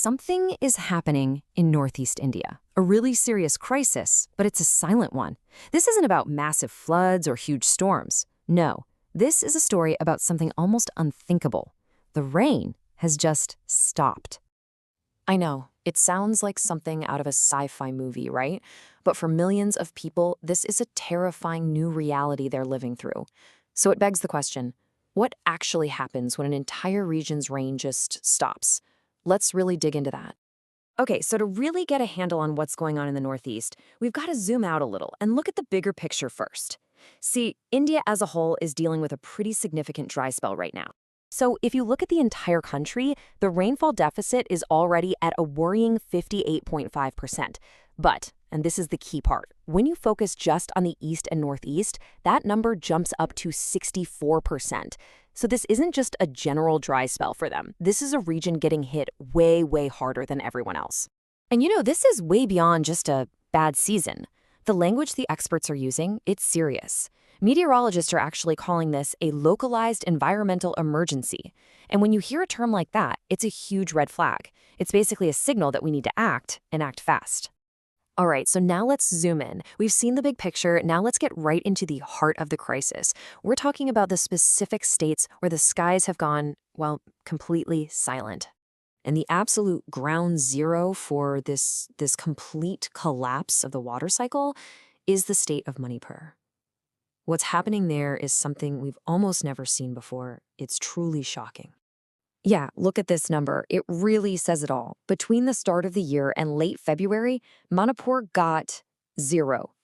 Something is happening in northeast India. A really serious crisis, but it's a silent one. This isn't about massive floods or huge storms. No, this is a story about something almost unthinkable. The rain has just stopped. I know, it sounds like something out of a sci-fi movie, right? But for millions of people, this is a terrifying new reality they're living through. So it begs the question, what actually happens when an entire region's rain just stops? Let's really dig into that. Okay, so to really get a handle on what's going on in the Northeast, we've got to zoom out a little and look at the bigger picture first. See, India as a whole is dealing with a pretty significant dry spell right now. So if you look at the entire country, the rainfall deficit is already at a worrying 58.5%. But, and this is the key part, when you focus just on the east and northeast, that number jumps up to 64%. So this isn't just a general dry spell for them. This is a region getting hit way, way harder than everyone else. And this is way beyond just a bad season. The language the experts are using, it's serious. Meteorologists are actually calling this a localized environmental emergency. And when you hear a term like that, it's a huge red flag. It's basically a signal that we need to act, and act fast. All right, so now let's zoom in. We've seen the big picture. Now let's get right into the heart of the crisis. We're talking about the specific states where the skies have gone, well, completely silent. And the absolute ground zero for this complete collapse of the water cycle is the state of Manipur. What's happening there is something we've almost never seen before. It's truly shocking. Yeah, look at this number. It really says it all. Between the start of the year and late February, Manipur got 0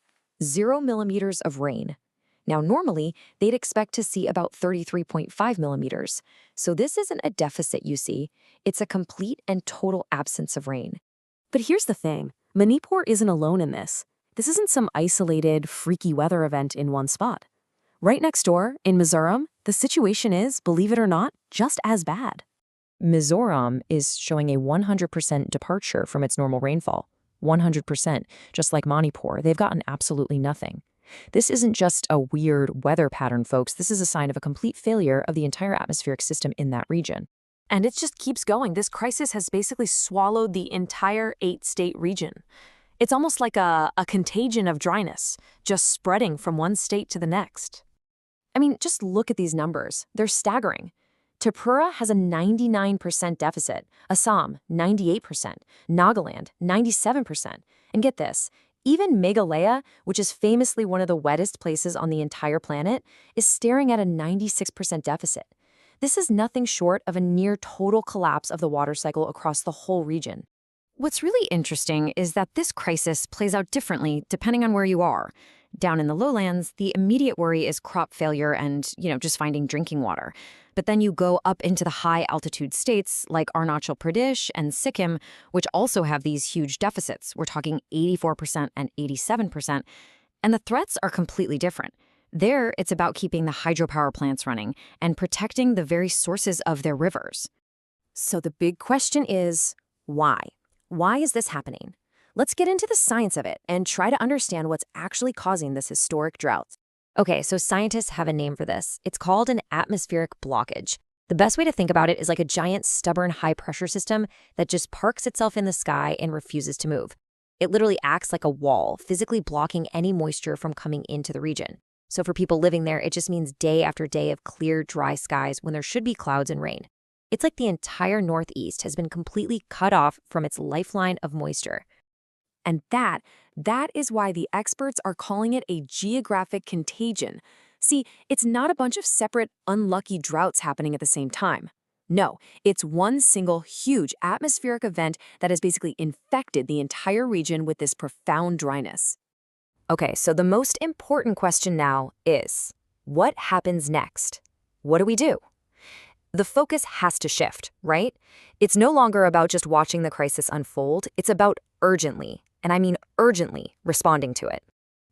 millimeters of rain. Now, normally, they'd expect to see about 33.5 millimeters. So this isn't a deficit, you see. It's a complete and total absence of rain. But here's the thing. Manipur isn't alone in this. This isn't some isolated, freaky weather event in one spot. Right next door, in Mizoram, the situation is, believe it or not, just as bad. Mizoram is showing a 100% departure from its normal rainfall. 100%, just like Manipur, they've gotten absolutely nothing. This isn't just a weird weather pattern, folks. This is a sign of a complete failure of the entire atmospheric system in that region. And it just keeps going. This crisis has basically swallowed the entire 8-state region. It's almost like a contagion of dryness, just spreading from one state to the next. I mean, just look at these numbers. They're staggering. Tripura has a 99% deficit, Assam 98%, Nagaland 97%. And get this, even Meghalaya, which is famously one of the wettest places on the entire planet, is staring at a 96% deficit. This is nothing short of a near total collapse of the water cycle across the whole region. What's really interesting is that this crisis plays out differently depending on where you are. Down in the lowlands, the immediate worry is crop failure and, just finding drinking water. But then you go up into the high-altitude states like Arunachal Pradesh and Sikkim, which also have these huge deficits. We're talking 84% and 87%. And the threats are completely different. There, it's about keeping the hydropower plants running and protecting the very sources of their rivers. So the big question is, why? Why is this happening? Let's get into the science of it and try to understand what's actually causing this historic drought. Okay, so scientists have a name for this. It's called an atmospheric blockage. The best way to think about it is like a giant, stubborn, high-pressure system that just parks itself in the sky and refuses to move. It literally acts like a wall, physically blocking any moisture from coming into the region. So for people living there, it just means day after day of clear, dry skies when there should be clouds and rain. It's like the entire Northeast has been completely cut off from its lifeline of moisture. And that is why the experts are calling it a geographic contagion. See, it's not a bunch of separate, unlucky droughts happening at the same time. No, it's one single huge atmospheric event that has basically infected the entire region with this profound dryness. Okay, so the most important question now is, what happens next? What do we do? The focus has to shift, right? It's no longer about just watching the crisis unfold. It's about urgently, and I mean urgently, responding to it.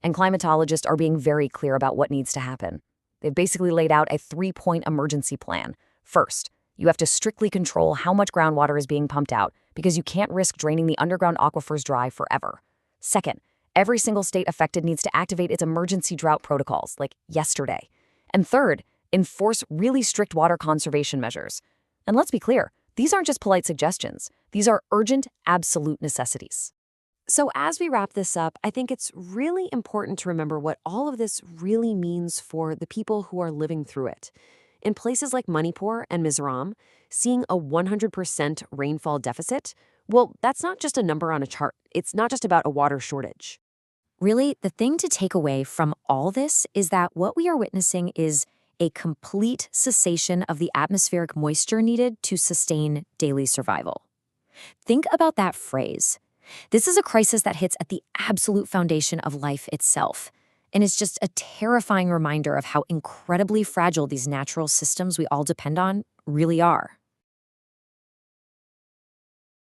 And climatologists are being very clear about what needs to happen. They've basically laid out a 3-point emergency plan. First, you have to strictly control how much groundwater is being pumped out because you can't risk draining the underground aquifers dry forever. Second, every single state affected needs to activate its emergency drought protocols, like yesterday. And third, enforce really strict water conservation measures. And let's be clear, These aren't just polite suggestions. These are urgent, absolute necessities. So as we wrap this up, I think it's really important to remember what all of this really means for the people who are living through it. In places like Manipur and Mizoram, seeing a 100% rainfall deficit, well, that's not just a number on a chart. It's not just about a water shortage. Really, the thing to take away from all this is that what we are witnessing is a complete cessation of the atmospheric moisture needed to sustain daily survival. Think about that phrase. This is a crisis that hits at the absolute foundation of life itself, and is just a terrifying reminder of how incredibly fragile these natural systems we all depend on really are.